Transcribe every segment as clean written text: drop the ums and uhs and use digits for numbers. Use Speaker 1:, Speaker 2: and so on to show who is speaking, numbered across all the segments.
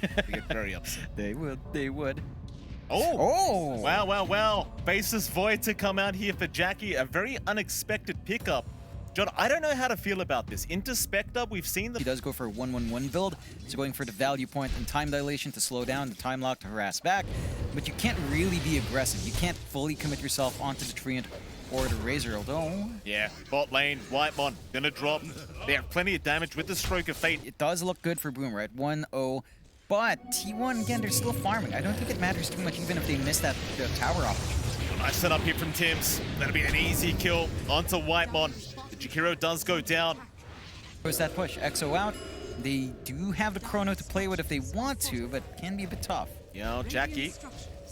Speaker 1: They get very upset.
Speaker 2: They would.
Speaker 1: Oh! Wow. Basis Void to come out here for Jackie. A very unexpected pickup. John, I don't know how to feel about this. Into Spectre, we've seen the...
Speaker 2: He does go for a 1-1-1 build, so going for the value point and time dilation to slow down, the time lock to harass back, but you can't really be aggressive. You can't fully commit yourself onto the Treant or the Razor, although...
Speaker 1: Yeah, bot lane, Whitemon, gonna drop. They have plenty of damage with the Stroke of Fate.
Speaker 2: It does look good for Boomer at 1-0, but T1, again, they're still farming. I don't think it matters too much even if they miss that tower opportunity.
Speaker 1: Nice setup here from Tims. That'll be an easy kill onto Whitemon. Jakiro does go down.
Speaker 2: Goes that push. EXO out. They do have the Chrono to play with if they want to, but can be a bit tough.
Speaker 1: Yeah, Jackie.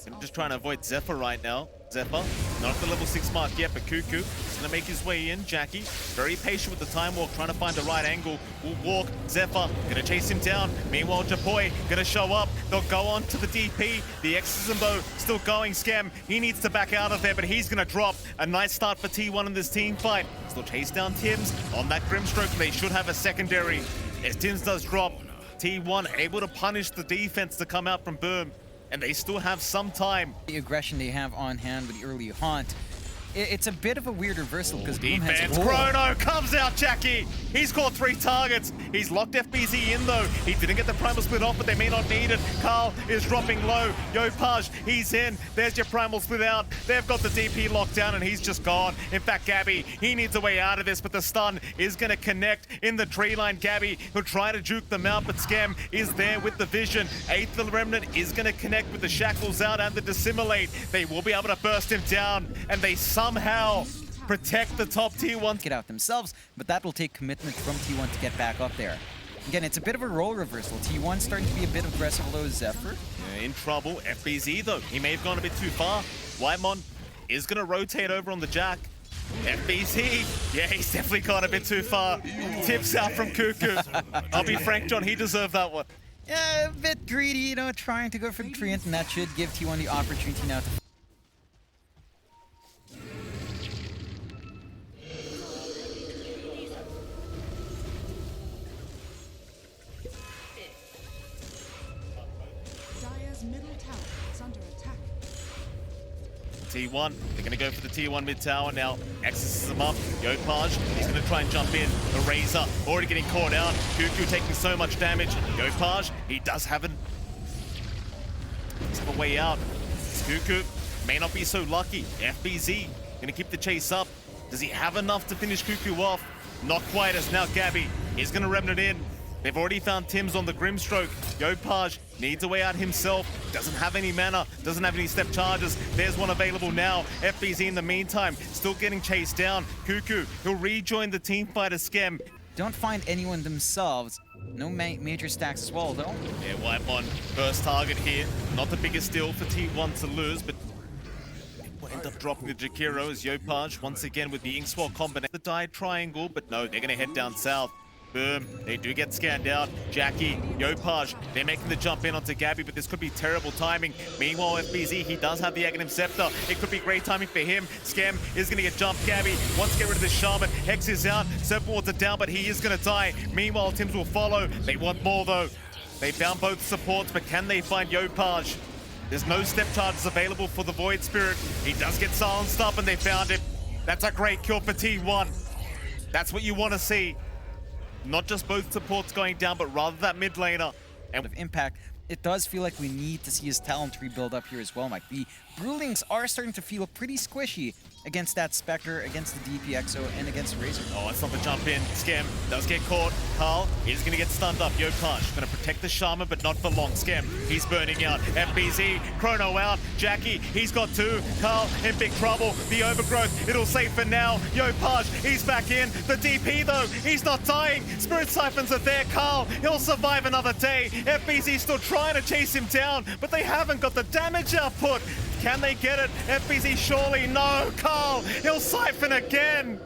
Speaker 1: I'm just trying to avoid Zephyr right now. Zephyr, not at the level 6 mark yet, but Cuckoo is going to make his way in. Jackie, very patient with the time walk, trying to find the right angle. Will walk. Zephyr, going to chase him down. Meanwhile, Japoi going to show up. They'll go on to the DP. The Exorcism still going. Scam, he needs to back out of there, but he's going to drop. A nice start for T1 in this team fight. Still chase down Tims on that Grimstroke. They should have a secondary. As Tims does drop, T1 able to punish the defense to come out from Boom. And they still have some time.
Speaker 2: The aggression they have on hand with the early haunt, it's a bit of a weird reversal because
Speaker 1: defense. Chrono comes out, Jackie. He's caught 3 targets. He's locked FBZ in though. He didn't get the primal split off, but they may not need it. Carl is dropping low. Yopaj, he's in. There's your primal split out. They've got the DP locked down and he's just gone. In fact, Gabby, he needs a way out of this, but the stun is going to connect in the tree line. Gabby will try to juke them out, but Scam is there with the vision. 8th Remnant is going to connect with the shackles out and the dissimulate. They will be able to burst him down, and they somehow protect the top T1.
Speaker 2: Get out themselves, but that will take commitment from T1 to get back up there. Again, it's a bit of a role reversal. T1 starting to be a bit aggressive, although Zephyr.
Speaker 1: Yeah, in trouble. FBZ though, he may have gone a bit too far. Whitemon is going to rotate over on the Jack. FBZ, yeah, he's definitely gone a bit too far. Tips out from Cuckoo. I'll be frank, John, he deserved that one.
Speaker 2: Yeah, a bit greedy, you know, trying to go for the Treant, and that should give T1 the opportunity now to...
Speaker 1: T1, they're going to go for the T1 mid tower now. Exorcism up. Yopaj, he's going to try and jump in. The Razor already getting caught out. Cuckoo taking so much damage. Yopaj, he does have a way out. Cuckoo may not be so lucky. FBZ going to keep the chase up. Does he have enough to finish Cuckoo off? Not quite, as now Gabby is going to remnant in. They've already found Tims on the Grimstroke. Yopaj needs a way out himself. Doesn't have any mana. Doesn't have any step charges. There's one available now. FBZ in the meantime still getting chased down. Cuckoo, he'll rejoin the team fight as Scam.
Speaker 2: Don't find anyone themselves. No major stacks as well, though.
Speaker 1: Yeah, Whitemon, first target here. Not the biggest deal for T1 to lose, but will end up dropping the Jakiro as Yopaj once again with the Inkswell combination. The die triangle, but no, they're going to head down south. Boom, they do get scanned out. Jackie, Yopaj, they're making the jump in onto Gabby, but this could be terrible timing. Meanwhile, FBZ, he does have the Aghanim Scepter. It could be great timing for him. Scam is going to get jumped. Gabby wants to get rid of the Shaman. Hex is out. Serpentwards are down, but he is going to die. Meanwhile, Tims will follow. They want more, though. They found both supports, but can they find Yopaj? There's no step charges available for the Void Spirit. He does get silenced up, and they found it. That's a great kill for T1. That's what you want to see. Not just both supports going down, but rather that mid laner.
Speaker 2: And of impact, it does feel like we need to see his talent tree build up here as well, Mike. The Brewlings are starting to feel pretty squishy against that Spectre, against the DPXO, and against Razor.
Speaker 1: Oh, it's not the jump in. Scam does get caught. Carl is going to get stunned up. Yopaj going to protect the Shaman, but not for long. Scam, he's burning out. FBZ, Chrono out. Jackie, he's got 2. Carl in big trouble. The Overgrowth, it'll save for now. Yopaj, he's back in. The DP, though, he's not dying. Spirit Siphons are there. Carl, he'll survive another day. FBZ still trying to chase him down, but they haven't got the damage output. Can they get it? FBZ surely no. Carl, he'll siphon again.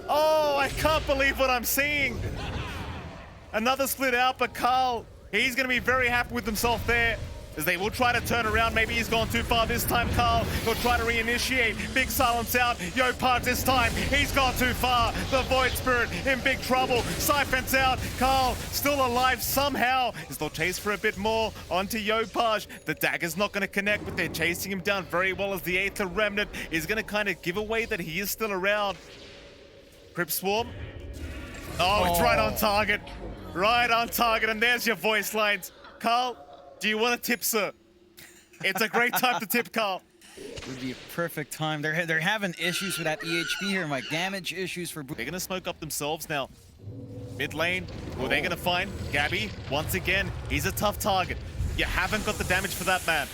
Speaker 1: Oh, I can't believe what I'm seeing. Another split out, but Carl, he's going to be very happy with himself there. as they will try to turn around. Maybe he's gone too far this time, Carl. He'll try to reinitiate. Big silence out. Yopaj this time. He's gone too far. The Void Spirit in big trouble. Siphon's out. Carl still alive somehow. As they'll chase for a bit more onto Yopaj. The dagger's not going to connect, but they're chasing him down very well as the Aether Remnant is going to kind of give away that he is still around. Crypt Swarm. Oh, it's right on target. Right on target. And there's your voice lines. Carl, do you want a tip, sir? It's a great time to tip, Carl.
Speaker 2: It would be a perfect time. They're having issues with that EHP here, Mike. Damage issues for...
Speaker 1: They're going to smoke up themselves now. Mid lane, who are they going to find? Gabby, once again, he's a tough target. You haven't got the damage for that man.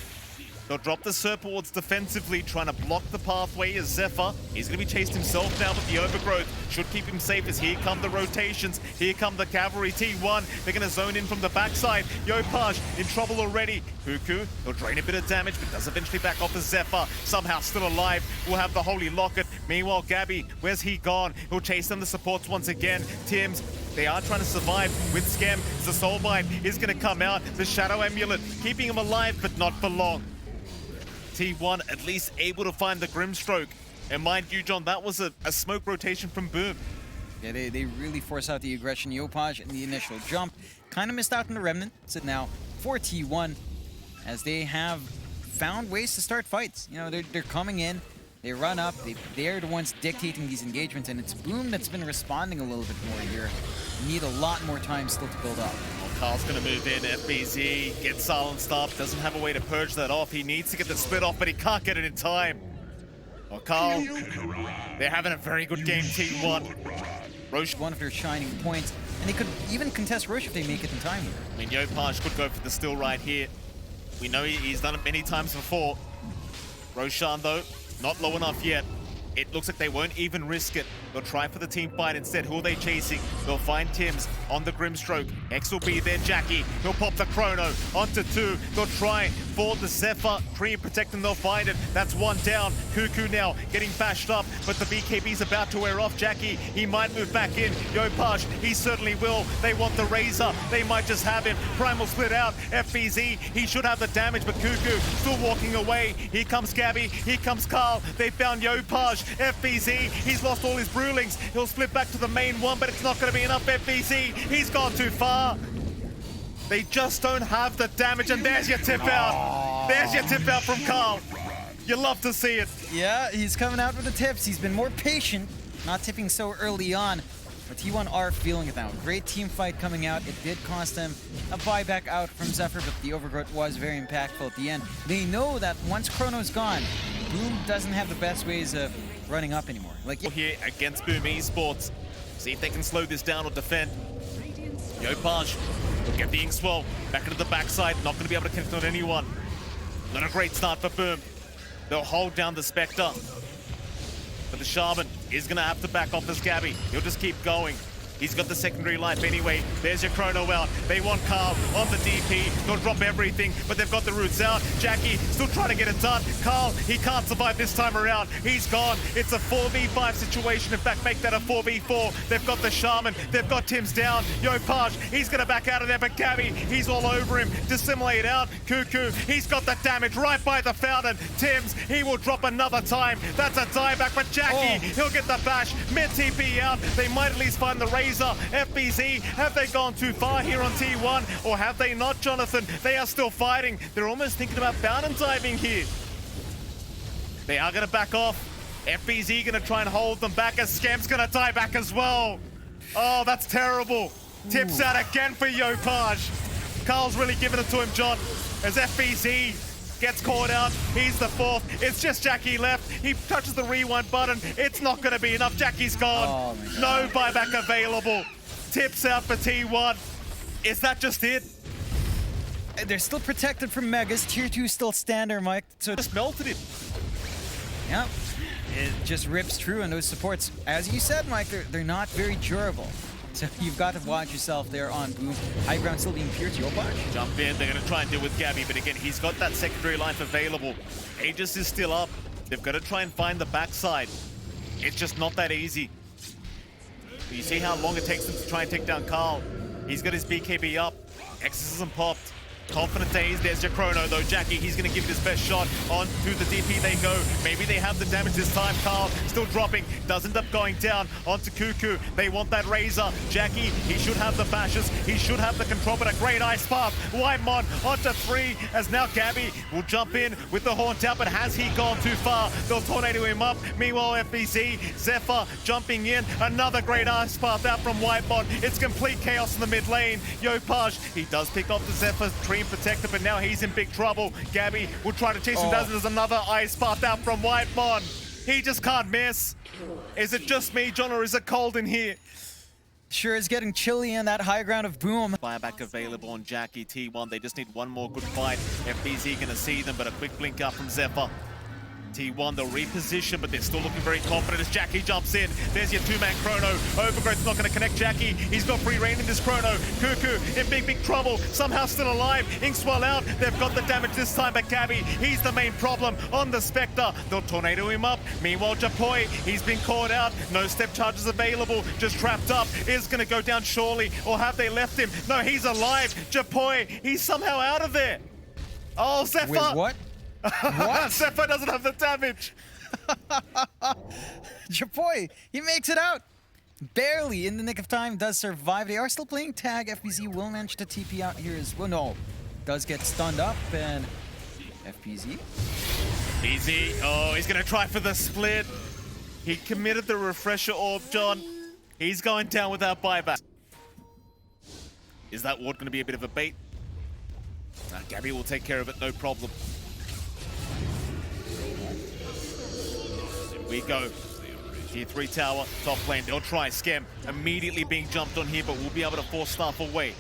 Speaker 1: They'll drop the Serpent Wards defensively, trying to block the pathway as Zephyr. He's going to be chased himself now, but the Overgrowth should keep him safe as here come the rotations. Here come the Cavalry T1. They're going to zone in from the backside. Yopaj in trouble already. Cuckoo, he'll drain a bit of damage, but does eventually back off as Zephyr. Somehow still alive. We'll have the Holy Locket. Meanwhile, Gabby, where's he gone? He'll chase them the supports once again. Tims, they are trying to survive with Skem. The Soulbind is going to come out. The Shadow Amulet keeping him alive, but not for long. T1 at least able to find the Grimstroke. And mind you, John, that was a smoke rotation from Boom.
Speaker 2: Yeah, they really force out the aggression. Yopaj in the initial jump. Kind of missed out on the Remnant. So now for T1, as they have found ways to start fights. You know, they're coming in. They run up. They're the ones dictating these engagements. And it's Boom that's been responding a little bit more here. Need a lot more time still to build up.
Speaker 1: Carl's going to move in. FBZ gets silenced up. Doesn't have a way to purge that off. He needs to get the split off, but he can't get it in time. Well, Carl, they're having a very good game, T1. Roche,
Speaker 2: one of their shining points, and they could even contest Roche if they make it in time here.
Speaker 1: I mean, Yopaj could go for the steal right here. We know he's done it many times before. Roshan, though, not low enough yet. It looks like they won't even risk it. They'll try for the team fight instead. Who are they chasing? They'll find Tims on the Grimstroke. X will be there. Jackie, he'll pop the Chrono onto 2. They'll try for the Zephyr. Cream protect them, they'll find it. That's 1 down. Cuckoo now getting bashed up, but the BKB's about to wear off. Jackie, he might move back in. Yopaj, he certainly will. They want the Razor. They might just have him. Primal split out. FBZ, he should have the damage, but Cuckoo still walking away. Here comes Gabby. Here comes Carl. They found Yopaj. FBZ, he's lost all his Brewlings. He'll split back to the main one, but it's not going to be enough. FBZ, he's gone too far. They just don't have the damage, and there's your tip out. There's your tip out from Carl. You love to see it.
Speaker 2: Yeah, he's coming out with the tips. He's been more patient, not tipping so early on. But T1 are feeling it now. Great team fight coming out. It did cost them a buyback out from Zephyr, but the Overgrowth was very impactful at the end. They know that once Chrono's gone, Boom doesn't have the best ways of running up anymore. Like
Speaker 1: here against Boom Esports. See if they can slow this down or defend. Yopaj will get the Inkswell back into the backside. Not going to be able to connect on anyone. Not a great start for Boom. They'll hold down the Spectre. But the Shaman is going to have to back off as Gabby. He'll just keep going. He's got the secondary life anyway. There's your Chrono out. They want Carl on the DP. They'll drop everything, but they've got the roots out. Jackie still trying to get it done. Carl, he can't survive this time around. He's gone. It's a 4v5 situation. In fact, make that a 4v4. They've got the Shaman. They've got Tims down. Yopaj, he's going to back out of there, but Gabby, he's all over him. Dissimulate out. Cuckoo, he's got the damage right by the fountain. Tims, he will drop another time. That's a dieback, but Jackie, he'll get the bash. Mid TP out. They might at least find the Razor. FBZ, have they gone too far here on T1? Or have they not, Jonathan? They are still fighting. They're almost thinking about bound and diving here. They are going to back off. FBZ going to try and hold them back as Scam's going to die back as well. Oh, that's terrible. Tips out again for Yopaj. Carl's really giving it to him, John, as FBZ gets caught out. He's the 4th. It's just Jackie left. He touches the rewind button. It's not going to be enough. Jackie's gone. No buyback available. Tips out for T1. Is that just it?
Speaker 2: They're still protected from Megas. Tier 2 still stand there, Mike. So
Speaker 1: just melted it.
Speaker 2: Yeah. It just rips through, and those supports, as you said, Mike, they're not very durable. So you've got to watch yourself there on Boom. High ground still being pure to Yopaj.
Speaker 1: Jump in, they're going to try and deal with Gabby, but again, he's got that secondary life available. Aegis is still up. They've got to try and find the backside. It's just not that easy. You see how long it takes them to try and take down Carl. He's got his BKB up. Exorcism popped. Confident days. There's your Chrono though. Jackie, he's going to give it his best shot. On to the DP they go. Maybe they have the damage this time. Carl still dropping. Does end up going down onto Cuckoo. They want that Razor. Jackie, he should have the bashes. He should have the control, but a great ice path. Whitemon onto 3 as now Gabby will jump in with the Haunt out, but has he gone too far? They'll tornado him up. Meanwhile, FBZ, Zephyr jumping in. Another great ice path out from Whitemon. It's complete chaos in the mid lane. Yopaj, he does pick off the Zephyr Dream Protector, but now he's in big trouble. Gabby will try to chase him down. There's another ice path out from Whitemon. He just can't miss. Is it just me, John, or is it cold in here?
Speaker 2: Sure is getting chilly in that high ground of Boom.
Speaker 1: Buyback available on Jackie T1. They just need one more good fight. FBZ gonna see them, but a quick blink up from Zephyr. T1, they'll reposition, but they're still looking very confident as Jackie jumps in. There's your two-man Chrono. Overgrowth's not going to connect Jackie. He's got free reign in this Chrono. Cuckoo in big trouble. Somehow still alive. Inkswell out. They've got the damage this time, but Gabby, he's the main problem on the Spectre. They'll tornado him up. Meanwhile, Japoi, he's been caught out. No step charges available. Just trapped up. Is going to go down surely, or have they left him? No, he's alive. Japoi, he's somehow out of there. Oh, Zephyr.
Speaker 2: With what? What?
Speaker 1: Zephyr doesn't have the damage.
Speaker 2: Japoi, he makes it out. Barely in the nick of time, does survive. They are still playing tag. FBZ will manage to TP out here as well. No, does get stunned up, and FBZ.
Speaker 1: Easy. Oh, he's going to try for the split. He committed the refresher orb, John. He's going down without buyback. Is that ward going to be a bit of a bait? Gabby will take care of it, no problem. We go. Tier 3 tower, top lane. They'll try Scam. Immediately being jumped on here, but we'll be able to force staff away.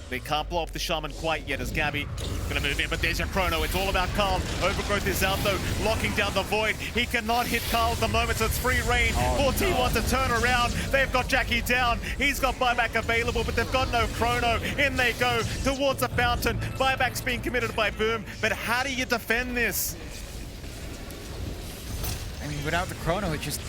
Speaker 1: They can't blow off the Shaman quite yet as Gabby gonna move in, but there's your Chrono. It's all about Carl. Overgrowth is out though, locking down the Void. He cannot hit Carl at the moment, so it's free reign for T1 to turn around. They've got Jackie down. He's got buyback available, but they've got no Chrono. In they go towards a fountain. Buyback's being committed by Boom, but how do you defend this?
Speaker 2: I mean, without the Chrono, it just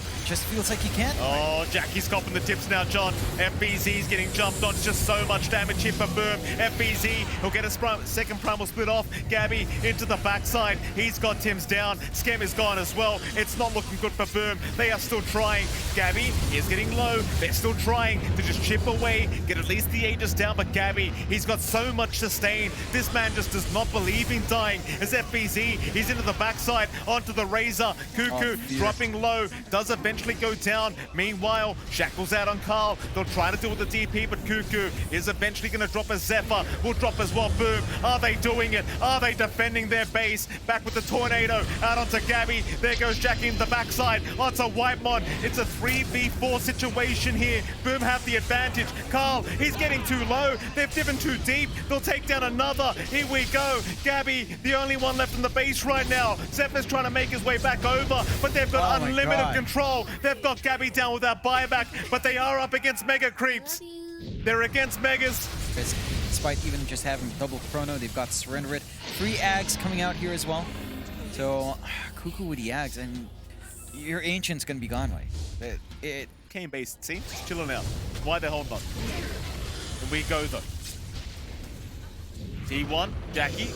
Speaker 2: feels like you can't.
Speaker 1: Oh, Jackie's copping the tips now, John. FBZ's getting jumped on. Just so much damage here for Boom. FBZ, he'll get a second primal split off. Gabby into the backside. He's got Tim's down. Skem is gone as well. It's not looking good for Boom. They are still trying. Gabby is getting low. They're still trying to just chip away, get at least the Aegis down, but Gabby, he's got so much sustain. This man just does not believe in dying. As FBZ, he's into the backside, onto the Razor. Cuckoo dropping low, does eventually go down. Meanwhile, Shackle's out on Carl. They'll try to deal with the DP, but Cuckoo is eventually going to drop a Zephyr. Will drop as well. Boom. Are they doing it? Are they defending their base? Back with the Tornado. Out onto Gabby. There goes Jackie in the backside. Onto Whitemon. It's a 3v4 situation here. Boom have the advantage. Carl, he's getting too low. They've driven too deep. They'll take down another. Here we go. Gabby, the only one left in the base right now. Zephyr's trying to make his way back over, but they've got unlimited control. They've got Gabby down without buyback, but they are up against Mega Creeps. They're against Megas.
Speaker 2: Despite even just having double Chrono, they've got Surrender It. 3 Ags coming out here as well. So, Cuckoo with the Ags, and your Ancient's going to be gone, right?
Speaker 1: It came based, see? Just chilling out. Why they hold on? And we go though. T1, Jackie.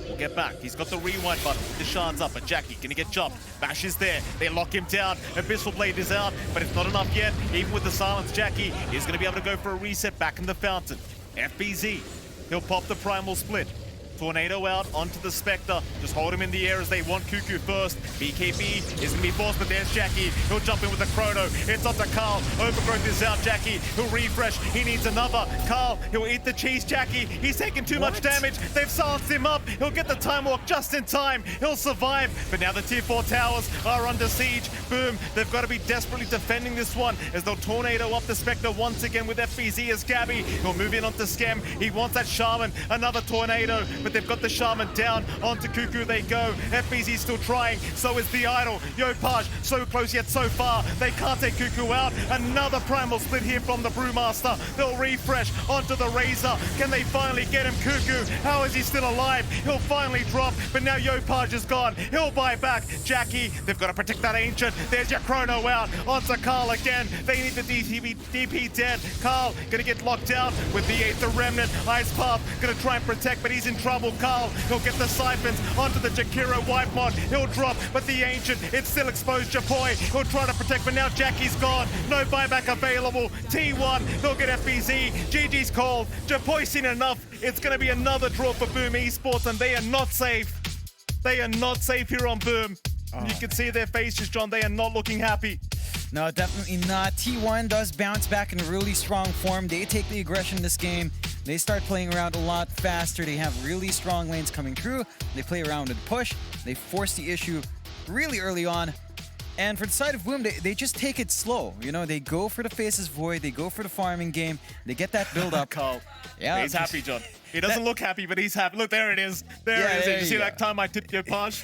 Speaker 1: We'll get back. He's got the rewind button. The Shards up, but Jackie gonna get jumped. Bash is there. They lock him down. Abyssal Blade is out, but it's not enough yet. Even with the silence, Jackie is gonna be able to go for a reset back in the fountain. FBZ, he'll pop the primal split. Tornado out onto the Spectre. Just hold him in the air as they want Cuckoo first. BKB is going to be forced, but there's Jackie. He'll jump in with the Chrono. It's onto Carl. Overgrowth is out. Jackie, he'll refresh. He needs another. Carl, he'll eat the cheese. Jackie, he's taking too much damage. They've silenced him up. He'll get the time walk just in time. He'll survive. But now the tier 4 towers are under siege. Boom. They've got to be desperately defending this one as they'll Tornado up the Spectre once again with FBZ as Gabby. He'll move in onto Skem. He wants that Shaman. Another Tornado. But but they've got the Shaman down. Onto Cuckoo they go. FBZ still trying, so is the Idol. Yopaj so close yet so far. They can't take Cuckoo out. Another Primal split here from the Brewmaster. They'll refresh onto the Razor. Can they finally get him? Cuckoo, how is he still alive? He'll finally drop, but now Yopaj is gone. He'll buy back. Jackie, they've got to protect that Ancient. There's your Chrono out. Onto Carl again. They need the DP dead. Carl gonna get locked out with the Remnant. Ice Path gonna try and protect, but he's in trouble. Carl, he'll get the Siphons onto the Jakiro wipe mod. He'll drop, but the Ancient, it's still exposed. Japoi, he'll try to protect, but now Jackie's gone. No buyback available. T1, they'll get FBZ. GG's called. Japoi seen enough. It's gonna be another draw for Boom Esports, and they are not safe. They are not safe here on Boom. You can see their faces, John. They are not looking happy.
Speaker 2: No, definitely not. T1 does bounce back in really strong form. They take the aggression in this game. They start playing around a lot faster. They have really strong lanes coming through. They play around with push. They force the issue really early on. And for the side of Boom, they just take it slow. You know, they go for the Faces Void. They go for the farming game. They get that build up.
Speaker 1: Carl.
Speaker 2: Yeah,
Speaker 1: he's happy, John. He doesn't look happy, but he's happy. Look, there it is. There it is. Did you see that time I tipped your punch?